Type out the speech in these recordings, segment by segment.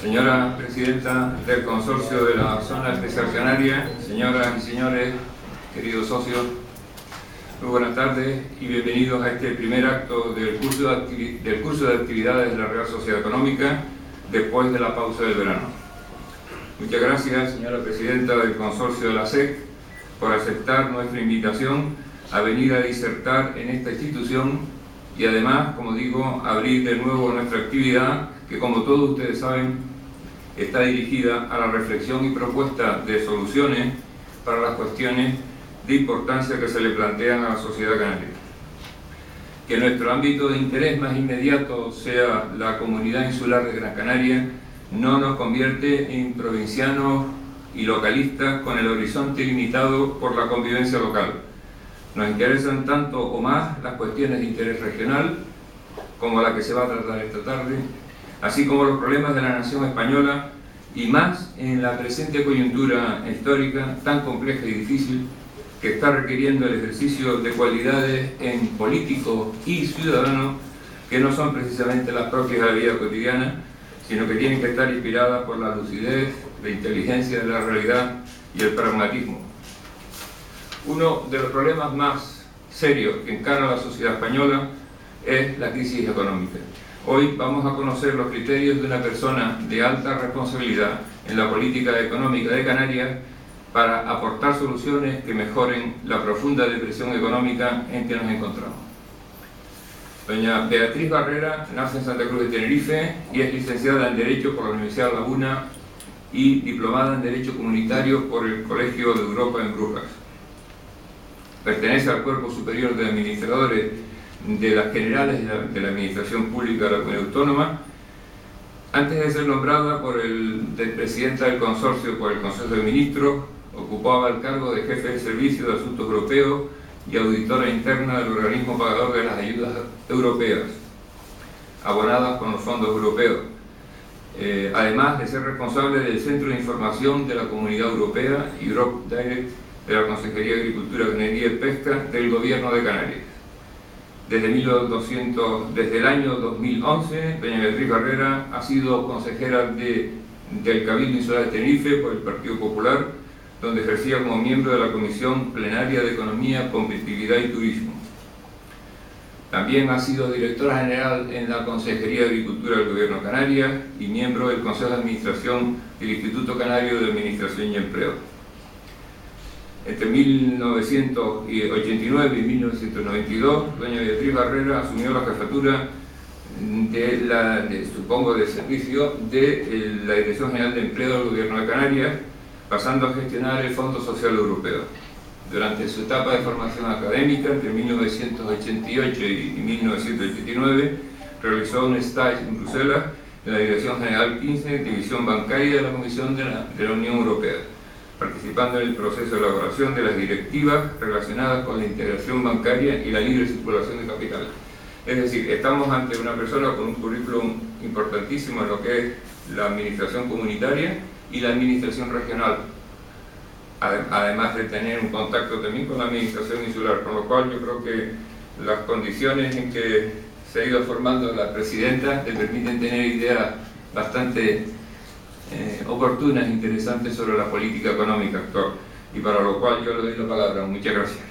Señora Presidenta del Consorcio de la Zona Especial Canaria, señoras y señores, queridos socios, muy buenas tardes y bienvenidos a este primer acto del curso de actividades de la Real Sociedad Económica después de la pausa del verano. Muchas gracias, señora Presidenta del Consorcio de la SEC, por aceptar nuestra invitación a venir a disertar en esta institución y además, como digo, abrir de nuevo nuestra actividad que, como todos ustedes saben, está dirigida a la reflexión y propuesta de soluciones para las cuestiones de importancia que se le plantean a la sociedad canaria. Que nuestro ámbito de interés más inmediato sea la comunidad insular de Gran Canaria no nos convierte en provincianos y localistas con el horizonte limitado por la convivencia local. Nos interesan tanto o más las cuestiones de interés regional, como la que se va a tratar esta tarde, así como los problemas de la nación española y más en la presente coyuntura histórica tan compleja y difícil que está requiriendo el ejercicio de cualidades en políticos y ciudadanos que no son precisamente las propias de la vida cotidiana, sino que tienen que estar inspiradas por la lucidez, la inteligencia de la realidad y el pragmatismo. Uno de los problemas más serios que encara la sociedad española es la crisis económica. Hoy vamos a conocer los criterios de una persona de alta responsabilidad en la política económica de Canarias para aportar soluciones que mejoren la profunda depresión económica en que nos encontramos. Doña Beatriz Barrera nace en Santa Cruz de Tenerife y es licenciada en Derecho por la Universidad de La Laguna y diplomada en Derecho Comunitario por el Colegio de Europa en Brujas. Pertenece al Cuerpo Superior de Administradores de las Generales de la Administración Pública de la Comunidad Autónoma. Antes de ser nombrada de presidenta del consorcio por el Consejo de Ministros, ocupaba el cargo de jefe de Servicio de Asuntos Europeos y auditora interna del organismo pagador de las ayudas europeas, abonadas con los fondos europeos, además de ser responsable del Centro de Información de la Comunidad Europea, Europe Direct, de la Consejería de Agricultura, Ganadería y Pesca del Gobierno de Canarias. Desde el año 2011, doña Beatriz Barrera ha sido consejera del Cabildo Insular de Tenerife por el Partido Popular, donde ejercía como miembro de la Comisión Plenaria de Economía, Competitividad y Turismo. También ha sido directora general en la Consejería de Agricultura del Gobierno de Canarias y miembro del Consejo de Administración del Instituto Canario de Administración y Empleo. Entre 1989 y 1992, doña Beatriz Barrera asumió la jefatura del servicio de la Dirección General de Empleo del Gobierno de Canarias, pasando a gestionar el Fondo Social Europeo. Durante su etapa de formación académica, entre 1988 y 1989, realizó un stage en Bruselas en la Dirección General 15, División Bancaria de la Comisión de la Unión Europea, participando en el proceso de elaboración de las directivas relacionadas con la integración bancaria y la libre circulación de capital. Es decir, estamos ante una persona con un currículum importantísimo en lo que es la administración comunitaria y la administración regional, además de tener un contacto también con la administración insular, con lo cual yo creo que las condiciones en que se ha ido formando la presidenta le permiten tener ideas bastante oportunas e interesantes sobre la política económica actual, y para lo cual yo le doy la palabra. Muchas gracias.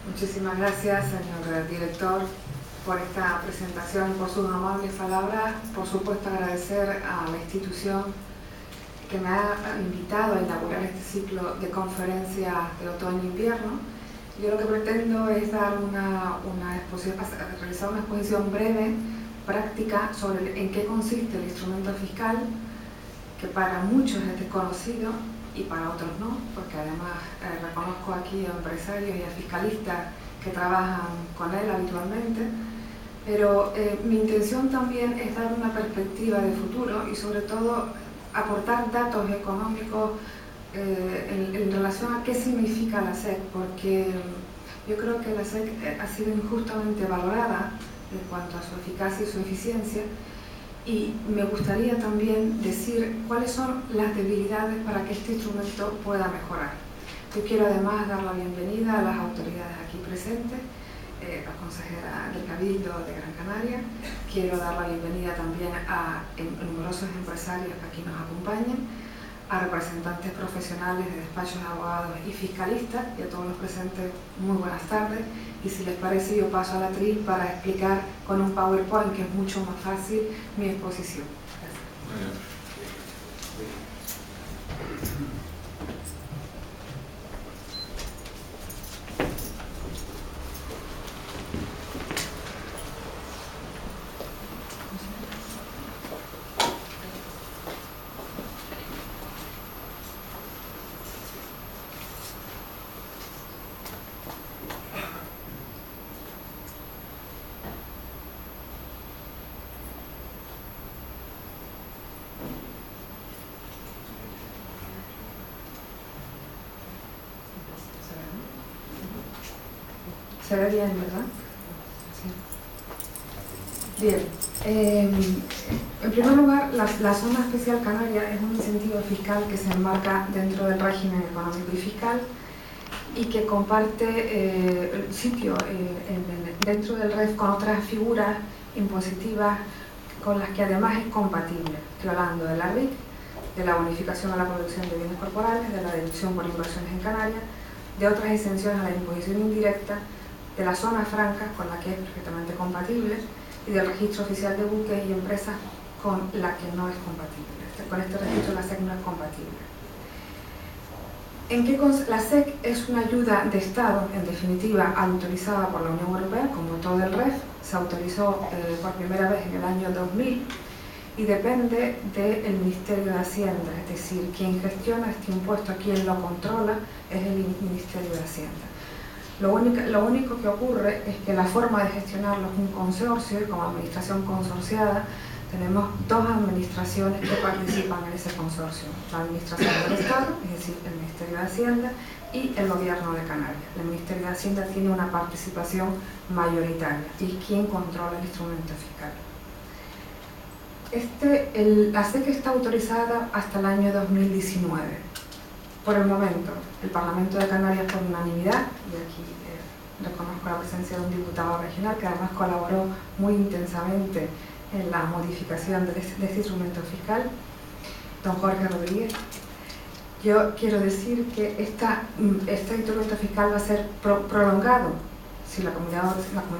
Muchísimas gracias, señor director, por esta presentación, por sus amables palabras. Por supuesto, agradecer a la institución que me ha invitado a inaugurar este ciclo de conferencias de otoño-invierno. Yo lo que pretendo es dar realizar una exposición breve, práctica, sobre en qué consiste el instrumento fiscal, que para muchos es desconocido y para otros no, porque además reconozco aquí a empresarios y a fiscalistas que trabajan con él habitualmente, pero mi intención también es dar una perspectiva de futuro y sobre todo aportar datos económicos en relación relación a qué significa la SEC, porque yo creo que la SEC ha sido injustamente valorada en cuanto a su eficacia y su eficiencia, y me gustaría también decir cuáles son las debilidades para que este instrumento pueda mejorar. Yo quiero además dar la bienvenida a las autoridades aquí presentes, la consejera del Cabildo de Gran Canaria. Quiero dar la bienvenida también a numerosos empresarios que aquí nos acompañan, a representantes profesionales de despachos de abogados y fiscalistas, y a todos los presentes muy buenas tardes. Y si les parece, yo paso a la atril para explicar con un PowerPoint, que es mucho más fácil, mi exposición. Gracias. Se ve bien, ¿verdad? Sí. Bien. En primer lugar, la Zona Especial Canaria es un incentivo fiscal que se enmarca dentro del régimen económico y fiscal y que comparte sitio dentro del REF con otras figuras impositivas con las que además es compatible. Estoy hablando de la RIC, de la bonificación a la producción de bienes corporales, de la deducción por inversiones en Canarias, de otras exenciones a la imposición indirecta, de la zona franca, con la que es perfectamente compatible, y del registro oficial de buques y empresas con la que no es compatible. Con este registro la SEC no es compatible. La SEC es una ayuda de Estado, en definitiva, autorizada por la Unión Europea, como todo el REF. Se autorizó por primera vez en el año 2000 y depende del Ministerio de Hacienda, es decir, quien gestiona este impuesto, quien lo controla, es el Ministerio de Hacienda. Lo único que ocurre es que la forma de gestionarlo es un consorcio, y como administración consorciada tenemos dos administraciones que participan en ese consorcio: la Administración del Estado, es decir, el Ministerio de Hacienda, y el Gobierno de Canarias. El Ministerio de Hacienda tiene una participación mayoritaria y es quien controla el instrumento fiscal. La SEC está autorizada hasta el año 2019. Por el momento, el Parlamento de Canarias, por unanimidad, y aquí reconozco la presencia de un diputado regional que además colaboró muy intensamente en la modificación de este instrumento fiscal, don Jorge Rodríguez. Yo quiero decir que este instrumento fiscal va a ser prolongado, si la Comunidad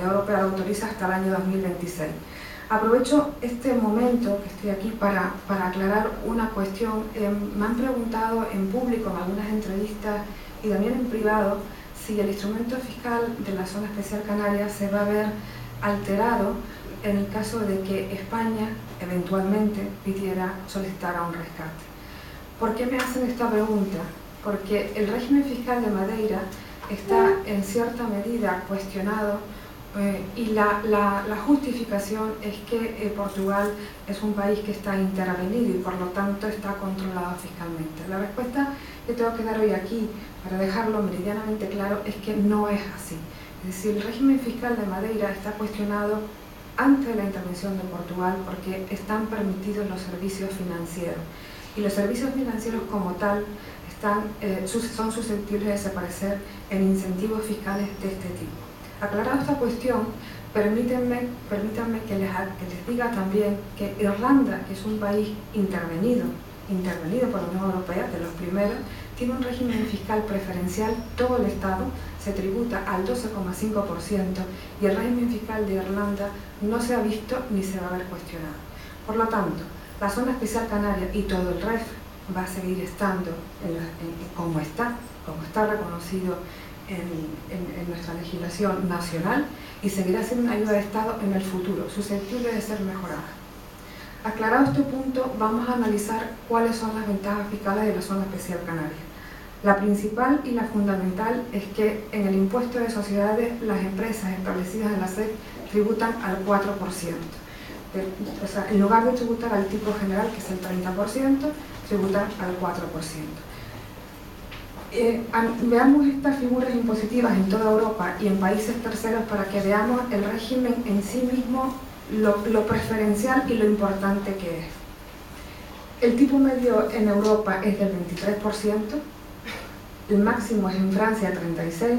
Europea lo autoriza, hasta el año 2026. Aprovecho este momento que estoy aquí para aclarar una cuestión. Me han preguntado en público, en algunas entrevistas y también en privado, si el instrumento fiscal de la Zona Especial Canaria se va a ver alterado en el caso de que España eventualmente solicitara un rescate. ¿Por qué me hacen esta pregunta? Porque el régimen fiscal de Madeira está en cierta medida cuestionado, y la justificación es que Portugal es un país que está intervenido y por lo tanto está controlado fiscalmente. La respuesta que tengo que dar hoy aquí, para dejarlo meridianamente claro, es que no es así. Es decir, el régimen fiscal de Madeira está cuestionado antes de la intervención de Portugal porque están permitidos los servicios financieros, y los servicios financieros como tal son susceptibles de desaparecer en incentivos fiscales de este tipo. Aclarada esta cuestión, permítanme que les diga también que Irlanda, que es un país intervenido por la Unión Europea, de los primeros, tiene un régimen fiscal preferencial. Todo el Estado se tributa al 12,5% y el régimen fiscal de Irlanda no se ha visto ni se va a ver cuestionado. Por lo tanto, la Zona Especial Canaria y todo el REF va a seguir estando como está reconocido en nuestra legislación nacional, y seguirá siendo una ayuda de Estado en el futuro, susceptible de ser mejorada. Aclarado este punto, vamos a analizar cuáles son las ventajas fiscales de la Zona Especial Canaria. La principal y la fundamental es que en el impuesto de sociedades las empresas establecidas en la SEC tributan al 4%. O sea, en lugar de tributar al tipo general, que es el 30%, tributan al 4%. Veamos estas figuras impositivas en toda Europa y en países terceros para que veamos el régimen en sí mismo, lo preferencial y lo importante que es. El tipo medio en Europa es del 23%, el máximo es en Francia 36%,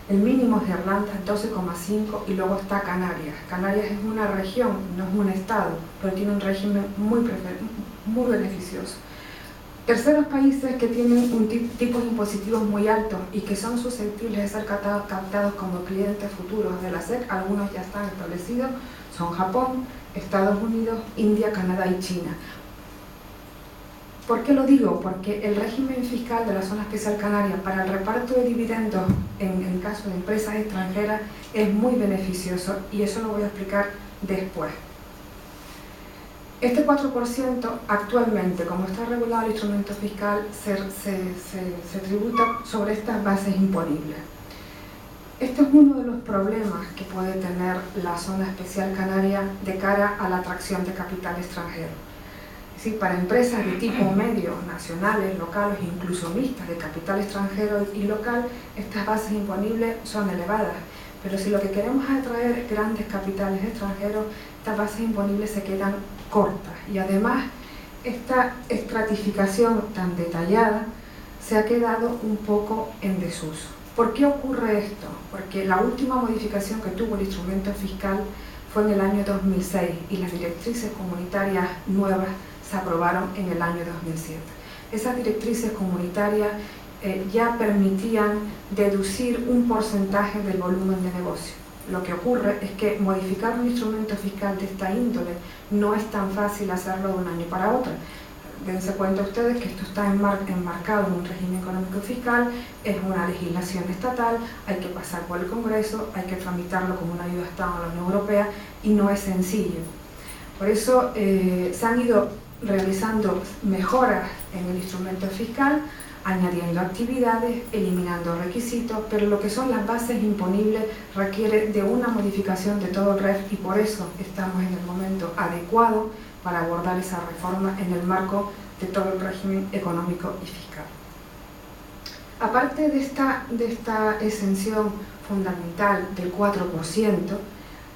el mínimo es de Irlanda 12,5% y luego está Canarias. Canarias es una región, no es un estado, pero tiene un régimen muy beneficioso. Terceros países que tienen tipos impositivos muy altos y que son susceptibles de ser captados como clientes futuros de la SEC, algunos ya están establecidos, son Japón, Estados Unidos, India, Canadá y China. ¿Por qué lo digo? Porque el régimen fiscal de la Zona Especial Canaria para el reparto de dividendos en el caso de empresas extranjeras es muy beneficioso y eso lo voy a explicar después. Este 4% actualmente, como está regulado el instrumento fiscal, se tributa sobre estas bases imponibles. Este es uno de los problemas que puede tener la Zona Especial Canaria de cara a la atracción de capital extranjero. Es decir, para empresas de tipo medio, nacionales, locales, incluso mixtas de capital extranjero y local, estas bases imponibles son elevadas. Pero si lo que queremos es atraer grandes capitales extranjeros, estas bases imponibles se quedan cortas. Y además, esta estratificación tan detallada se ha quedado un poco en desuso. ¿Por qué ocurre esto? Porque la última modificación que tuvo el instrumento fiscal fue en el año 2006 y las directrices comunitarias nuevas se aprobaron en el año 2007. Esas directrices comunitarias ya permitían deducir un porcentaje del volumen de negocio. Lo que ocurre es que modificar un instrumento fiscal de esta índole no es tan fácil hacerlo de un año para otro. Dense cuenta ustedes que esto está enmarcado en un régimen económico fiscal, es una legislación estatal, hay que pasar por el Congreso, hay que tramitarlo como una ayuda de Estado a la Unión Europea y no es sencillo. Por eso se han ido realizando mejoras en el instrumento fiscal, añadiendo actividades, eliminando requisitos, pero lo que son las bases imponibles requiere de una modificación de todo el REF y por eso estamos en el momento adecuado para abordar esa reforma en el marco de todo el régimen económico y fiscal. Aparte de esta exención fundamental del 4%,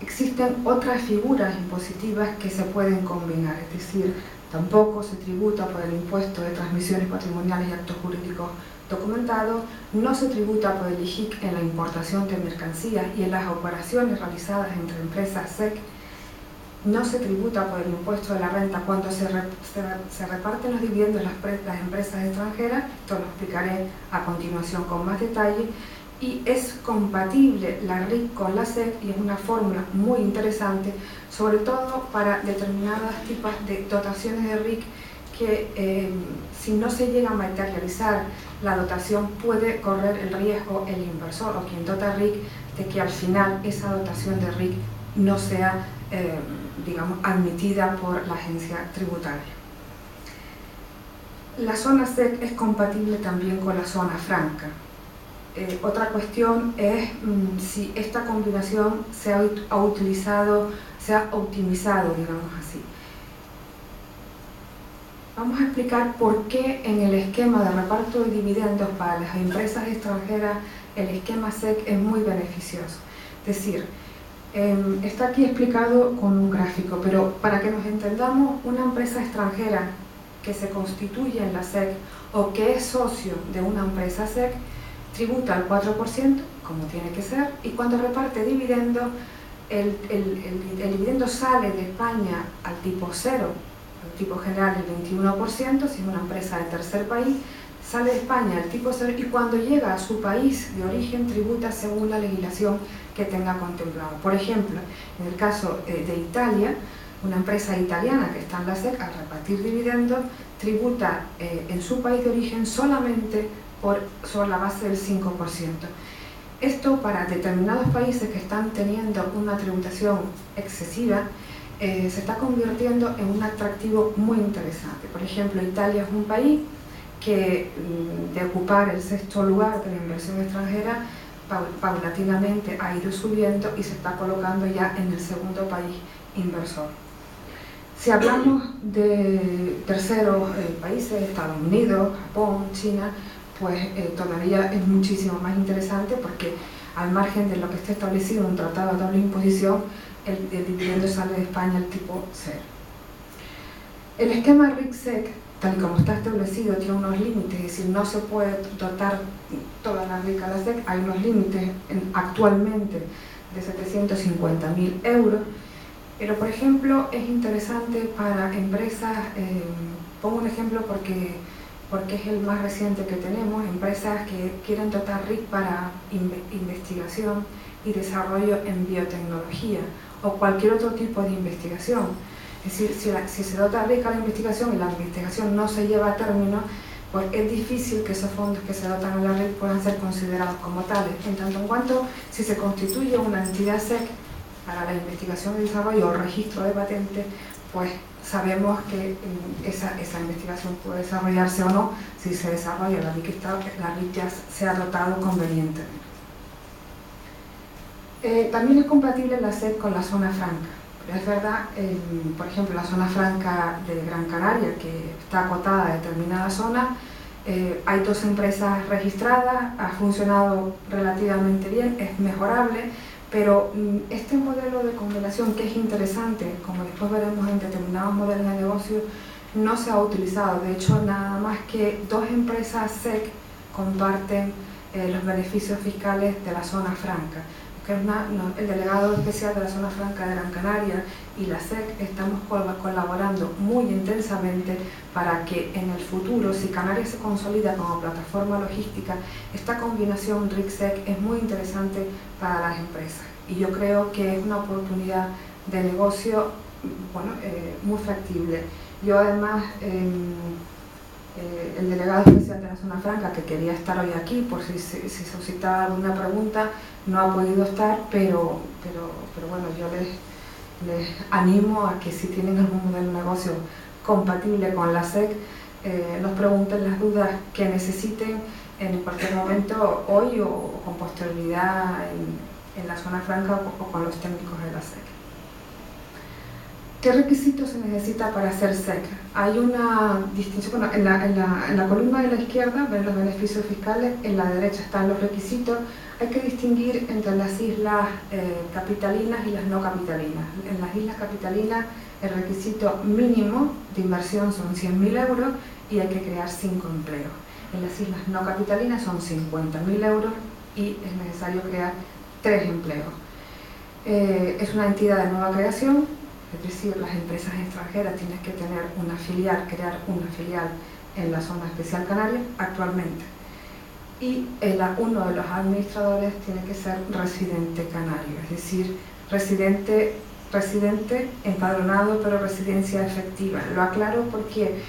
existen otras figuras impositivas que se pueden combinar, es decir, tampoco se tributa por el impuesto de transmisiones patrimoniales y actos jurídicos documentados, no se tributa por el IJIC en la importación de mercancías y en las operaciones realizadas entre empresas SEC, no se tributa por el impuesto de la renta cuando se reparten los dividendos las empresas extranjeras, esto lo explicaré a continuación con más detalle, y es compatible la RIC con la SEC y es una fórmula muy interesante, sobre todo para determinados tipos de dotaciones de RIC que si no se llega a materializar la dotación puede correr el riesgo el inversor o quien dota RIC de que al final esa dotación de RIC no sea digamos, admitida por la agencia tributaria. La zona SEC es compatible también con la zona franca. Otra cuestión es si esta combinación se ha optimizado, digamos así. Vamos a explicar por qué en el esquema de reparto de dividendos para las empresas extranjeras el esquema SEC es muy beneficioso. Es decir, está aquí explicado con un gráfico, pero para que nos entendamos, una empresa extranjera que se constituye en la SEC o que es socio de una empresa SEC tributa al 4%, como tiene que ser, y cuando reparte dividendos, el dividendo sale de España al tipo 0, al tipo general el 21%, si es una empresa de tercer país, sale de España al tipo 0 y cuando llega a su país de origen tributa según la legislación que tenga contemplado. Por ejemplo, en el caso de Italia, una empresa italiana que está en la SEC, al repartir dividendos, tributa en su país de origen solamente sobre la base del 5%. Esto para determinados países que están teniendo una tributación excesiva se está convirtiendo en un atractivo muy interesante. Por ejemplo, Italia es un país que de ocupar el 6º lugar de la inversión extranjera paulatinamente ha ido subiendo y se está colocando ya en el 2º país inversor. Si hablamos de terceros países, Estados Unidos, Japón, China, pues todavía es muchísimo más interesante, porque al margen de lo que esté establecido en un tratado de doble imposición, el dividendo sale de España al tipo 0. El esquema RIC-SEC, tal y como está establecido, tiene unos límites, es decir, no se puede dotar toda la RIC a la SEC. Hay unos límites actualmente de 750.000 euros, pero por ejemplo es interesante para empresas, pongo un ejemplo porque es el más reciente que tenemos, empresas que quieren dotar RIC para investigación y desarrollo en biotecnología o cualquier otro tipo de investigación. Es decir, si se dota RIC a la investigación y la investigación no se lleva a término, pues es difícil que esos fondos que se dotan a la RIC puedan ser considerados como tales. En tanto en cuanto, si se constituye una entidad SEC para la investigación y desarrollo o registro de patentes, pues sabemos que esa investigación puede desarrollarse o no. Si se desarrolla la RIC ya se ha dotado convenientemente. También es compatible la SEC con la zona franca. Es verdad, por ejemplo, la zona franca de Gran Canaria, que está acotada a determinada zona, hay 2 empresas registradas, ha funcionado relativamente bien, es mejorable, pero este modelo de combinación, que es interesante, como después veremos en determinados modelos de negocio, no se ha utilizado. De hecho, nada más que 2 empresas SEC comparten los beneficios fiscales de la zona franca. El delegado especial de la zona franca de Gran Canaria y la SEC estamos colaborando muy intensamente para que en el futuro, si Canarias se consolida como plataforma logística, esta combinación RIC-SEC es muy interesante para las empresas, y yo creo que es una oportunidad de negocio, bueno, muy factible. Yo además, el delegado especial de la zona franca, que quería estar hoy aquí por si suscitaba alguna pregunta, no ha podido estar, pero bueno, yo les animo a que si tienen algún modelo de negocio compatible con la SEC, nos pregunten las dudas que necesiten en cualquier momento, hoy o con posterioridad en la zona franca o con los técnicos de la SEC. ¿Qué requisitos se necesita para ser SEC? Hay una distinción, bueno, en la columna de la izquierda ven los beneficios fiscales, en la derecha están los requisitos. Hay que distinguir entre las islas capitalinas y las no capitalinas. En las islas capitalinas el requisito mínimo de inversión son 100.000 euros y hay que crear 5 empleos. En las islas no capitalinas son 50.000 euros y es necesario crear 3 empleos. Es una entidad de nueva creación. Es decir, las empresas extranjeras tienen que tener una filial, crear una filial en la zona especial canaria actualmente. Y uno de los administradores tiene que ser residente canario, es decir, residente empadronado, pero residencia efectiva. Lo aclaro porque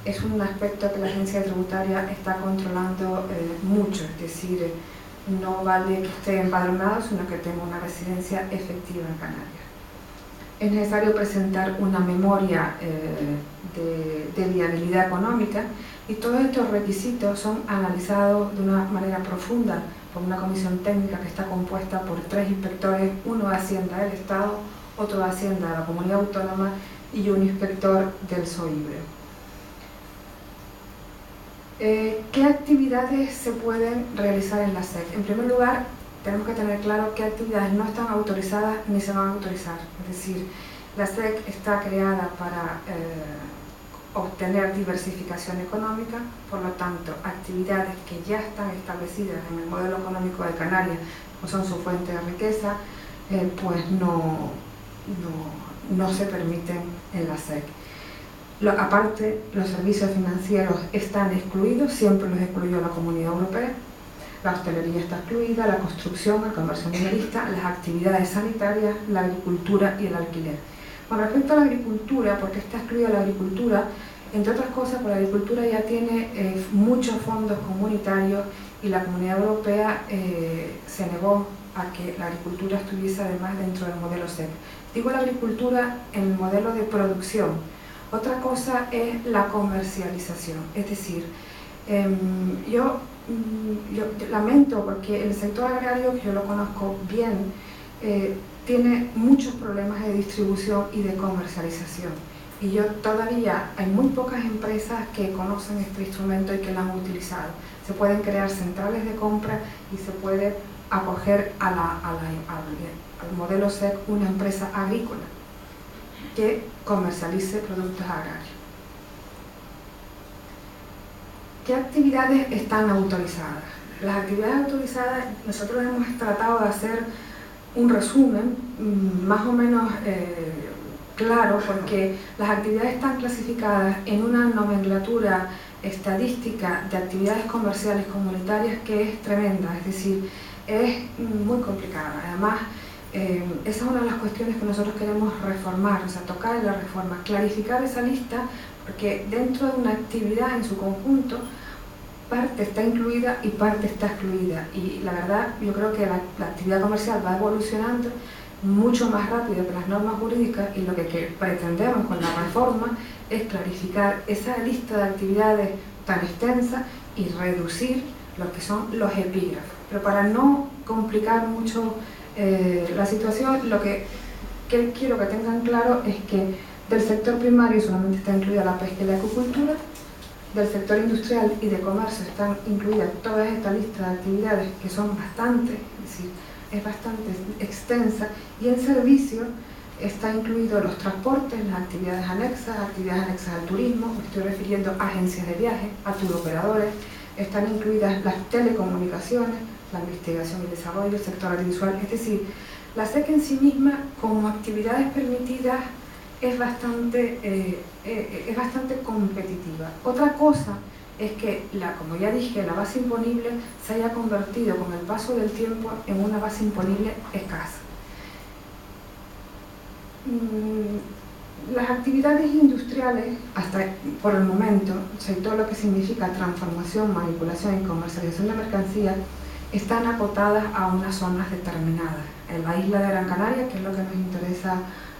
es un aspecto que la agencia tributaria está controlando mucho, es decir, no vale que esté empadronado, sino que tenga una residencia efectiva en Canarias. Es necesario presentar una memoria de viabilidad económica, y todos estos requisitos son analizados de una manera profunda por una comisión técnica que está compuesta por 3 inspectores, uno de Hacienda del Estado, otro de Hacienda de la Comunidad Autónoma y un inspector del SOIBRE. ¿Qué actividades se pueden realizar en la SEC? En primer lugar, tenemos que tener claro qué actividades no están autorizadas ni se van a autorizar. Es decir, la SEC está creada para obtener diversificación económica, por lo tanto, actividades que ya están establecidas en el modelo económico de Canarias, o son su fuente de riqueza, pues no se permiten en la SEC. Aparte, los servicios financieros están excluidos, siempre los excluyó la Comunidad Europea. La hostelería está excluida, la construcción, el comercio minorista, las actividades sanitarias, la agricultura y el alquiler. Con respecto a la agricultura, ¿por qué está excluida la agricultura? Entre otras cosas, porque la agricultura ya tiene muchos fondos comunitarios y la Comunidad Europea se negó a que la agricultura estuviese además dentro del modelo SEC. Digo la agricultura en el modelo de producción. Otra cosa es la comercialización, es decir, yo lamento porque el sector agrario, que yo lo conozco bien, tiene muchos problemas de distribución y de comercialización. Y todavía hay muy pocas empresas que conocen este instrumento y que lo han utilizado. se pueden crear centrales de compra y se puede acoger al modelo SEC una empresa agrícola que comercialice productos agrarios. ¿Qué actividades están autorizadas? Las actividades autorizadas, nosotros hemos tratado de hacer un resumen más o menos claro, porque las actividades están clasificadas en una nomenclatura estadística de actividades comerciales comunitarias que es tremenda, es decir, es muy complicada. Además, esa es una de las cuestiones que nosotros queremos reformar, o sea, tocar en la reforma, clarificar esa lista, porque dentro de una actividad en su conjunto, parte está incluida y parte está excluida. Y la verdad, yo creo que la actividad comercial va evolucionando mucho más rápido que las normas jurídicas, y lo que pretendemos con la reforma es clarificar esa lista de actividades tan extensa y reducir lo que son los epígrafos. Pero para no complicar mucho la situación, lo que quiero que tengan claro es que del sector primario solamente está incluida la pesca y la acuicultura, del sector industrial y de comercio están incluidas toda esta lista de actividades que son bastante, es decir, es bastante extensa, y en servicio está incluido los transportes, las actividades anexas al turismo, me estoy refiriendo a agencias de viaje, a turoperadores, están incluidas las telecomunicaciones, la investigación y desarrollo, el sector audiovisual, es decir, la SEC en sí misma como actividades permitidas es bastante competitiva. Otra cosa es que, como ya dije, la base imponible se haya convertido con el paso del tiempo en una base imponible escasa. Las actividades industriales, hasta por el momento, todo lo que significa transformación, manipulación y comercialización de mercancías, están acotadas a unas zonas determinadas. En la isla de Gran Canaria, que es lo que nos interesa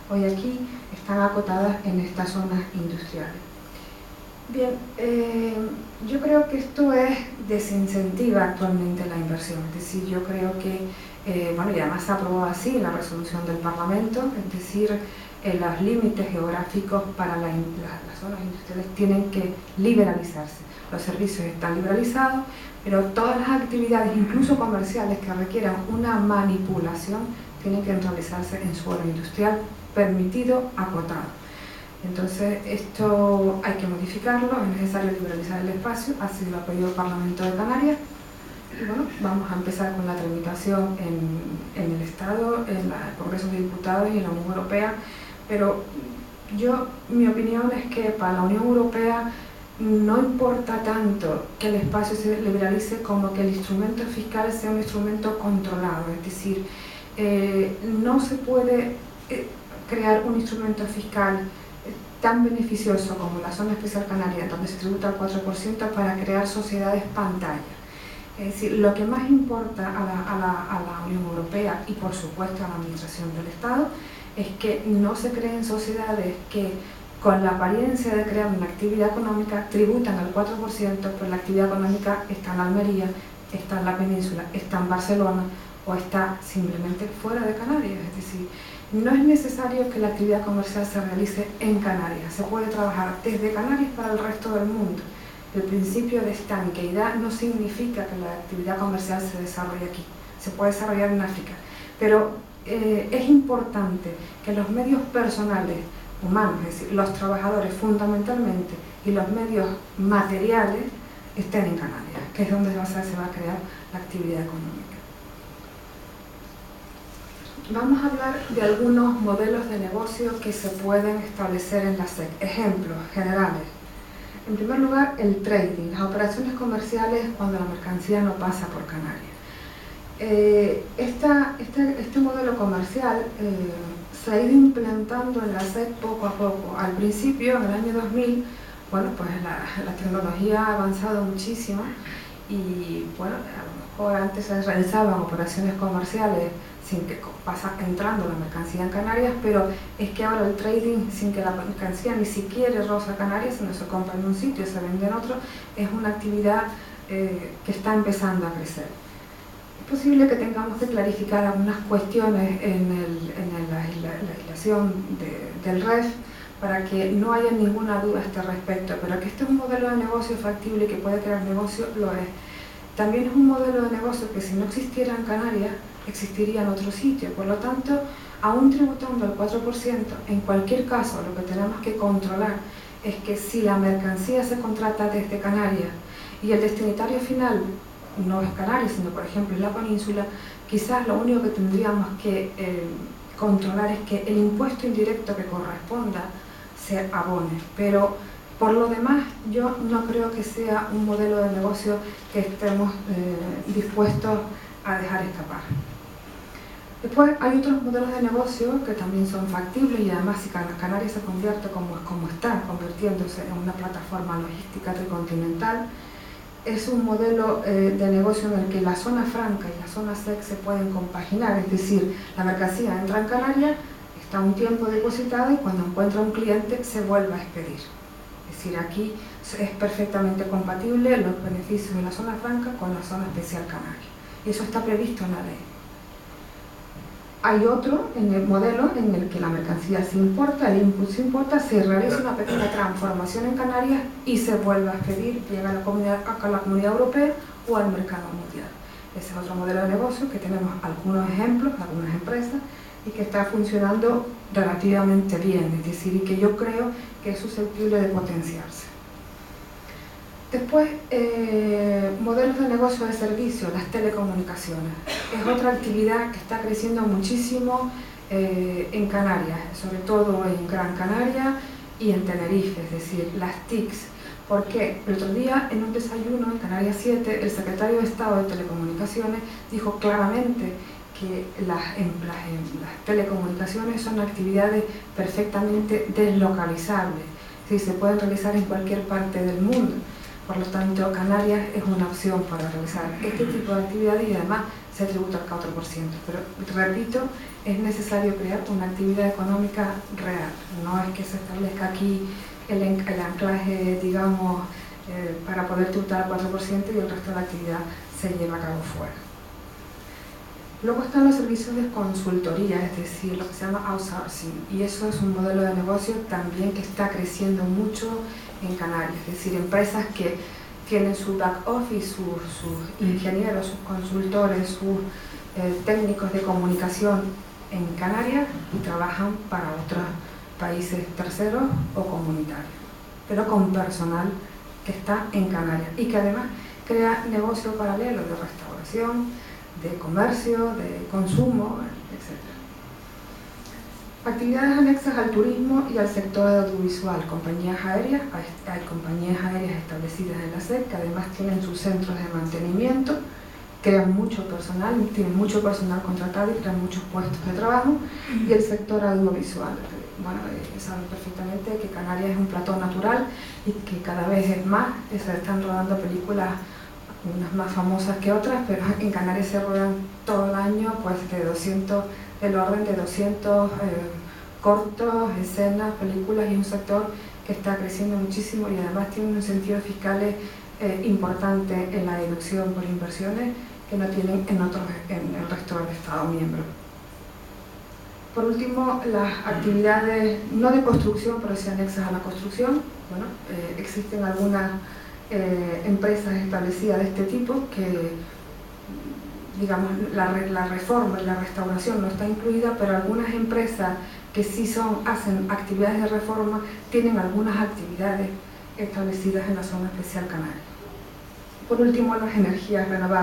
hoy aquí, están acotadas en estas zonas industriales. Bien, yo creo que esto desincentiva actualmente la inversión, es decir, yo creo que, bueno, y además se aprobó así en la resolución del Parlamento, es decir, los límites geográficos para las zonas industriales tienen que liberalizarse. Los servicios están liberalizados, pero todas las actividades, incluso comerciales, que requieran una manipulación, tienen que realizarse en suelo industrial permitido, acotado. Entonces, esto hay que modificarlo, es necesario liberalizar el espacio, así lo ha pedido el Parlamento de Canarias. Y bueno, vamos a empezar con la tramitación en el Estado, en el Congreso de Diputados y en la Unión Europea, pero mi opinión es que para la Unión Europea no importa tanto que el espacio se liberalice como que el instrumento fiscal sea un instrumento controlado, es decir, no se puede crear un instrumento fiscal tan beneficioso como la zona especial canaria, donde se tributa al 4%, para crear sociedades pantalla. Es decir, lo que más importa a la Unión Europea y por supuesto a la Administración del Estado es que no se creen sociedades que con la apariencia de crear una actividad económica tributan al 4%, pues la actividad económica está en Almería, está en la península, está en Barcelona o está simplemente fuera de Canarias. Es decir, no es necesario que la actividad comercial se realice en Canarias, se puede trabajar desde Canarias para el resto del mundo. El principio de estanqueidad no significa que la actividad comercial se desarrolle aquí, se puede desarrollar en África, pero es importante que los medios personales humanos, es decir, los trabajadores fundamentalmente, y los medios materiales estén en Canarias, que es donde se va a crear la actividad económica. Vamos a hablar de algunos modelos de negocio que se pueden establecer en la SEC. Ejemplos generales. En primer lugar, el trading, las operaciones comerciales cuando la mercancía no pasa por Canarias. Este modelo comercial se ha ido implantando en la SEC poco a poco. Al principio, en el año 2000, bueno, pues la tecnología ha avanzado muchísimo y, bueno, a lo mejor antes se realizaban operaciones comerciales sin que pasa entrando la mercancía en Canarias, pero es que ahora el trading, sin que la mercancía ni siquiera roza Canarias, sino se compra en un sitio y se vende en otro, es una actividad que está empezando a crecer. Es posible que tengamos que clarificar algunas cuestiones en la legislación del REF para que no haya ninguna duda a este respecto, pero que este es un modelo de negocio factible y que puede crear negocio, lo es. también es un modelo de negocio que si no existiera en Canarias, existiría en otro sitio. Por lo tanto, aún tributando el 4%, en cualquier caso lo que tenemos que controlar es que si la mercancía se contrata desde Canarias y el destinatario final no es Canarias, sino por ejemplo en la península, quizás lo único que tendríamos que controlar es que el impuesto indirecto que corresponda se abone. Pero por lo demás, yo no creo que sea un modelo de negocio que estemos dispuestos a dejar escapar. Después hay otros modelos de negocio que también son factibles y además si Canarias se convierte como está convirtiéndose en una plataforma logística tricontinental, es un modelo de negocio en el que la zona franca y la zona SEC se pueden compaginar, es decir, la mercancía entra en Canarias, está un tiempo depositada y cuando encuentra un cliente se vuelve a expedir. Es decir, aquí es perfectamente compatible los beneficios de la zona franca con la zona especial canaria. Y eso está previsto en la ley. Hay otro en el modelo en el que la mercancía se importa, el input se importa, se realiza una pequeña transformación en Canarias y se vuelve a expedir, llega a la comunidad europea o al mercado mundial. Ese es otro modelo de negocio que tenemos algunos ejemplos, algunas empresas, y que está funcionando relativamente bien, es decir, y que yo creo que es susceptible de potenciarse. Después, modelos de negocio de servicio, las telecomunicaciones. Es otra actividad que está creciendo muchísimo en Canarias, sobre todo en Gran Canaria y en Tenerife, es decir, las TICs. Porque el otro día, en un desayuno en Canarias 7, el secretario de Estado de Telecomunicaciones dijo claramente que las telecomunicaciones son actividades perfectamente deslocalizables, es decir, se pueden realizar en cualquier parte del mundo. Por lo tanto, Canarias es una opción para realizar este tipo de actividades y además se tributa al 4%. Pero, repito, es necesario crear una actividad económica real. No es que se establezca aquí el anclaje, digamos, para poder tributar al 4% y el resto de la actividad se lleva a cabo fuera. Luego están los servicios de consultoría, es decir, lo que se llama outsourcing, y eso es un modelo de negocio también que está creciendo mucho en Canarias, es decir, empresas que tienen su back office, sus ingenieros, sus consultores, sus técnicos de comunicación en Canarias y trabajan para otros países terceros o comunitarios, pero con personal que está en Canarias y que además crea negocios paralelos de restauración, de comercio, de consumo, etc. Actividades anexas al turismo y al sector audiovisual, compañías aéreas, hay compañías aéreas establecidas en la SEC que además tienen sus centros de mantenimiento, crean mucho personal, tienen mucho personal contratado y crean muchos puestos de trabajo, y el sector audiovisual. Bueno, saben perfectamente que Canarias es un plató natural y que cada vez es más, se están rodando películas, unas más famosas que otras, pero en Canarias se ruedan todo el año pues del orden de 200 cortos, escenas, películas, y un sector que está creciendo muchísimo y además tiene unos incentivos fiscales importantes en la deducción por inversiones que no tienen en el resto del Estado miembro. Por último, las actividades no de construcción, pero sí anexas a la construcción. Bueno, existen algunas empresas establecidas de este tipo que, digamos, la reforma y la restauración no está incluida, pero algunas empresas que sí hacen actividades de reforma tienen algunas actividades establecidas en la zona especial canaria. Por último, las energías renovables.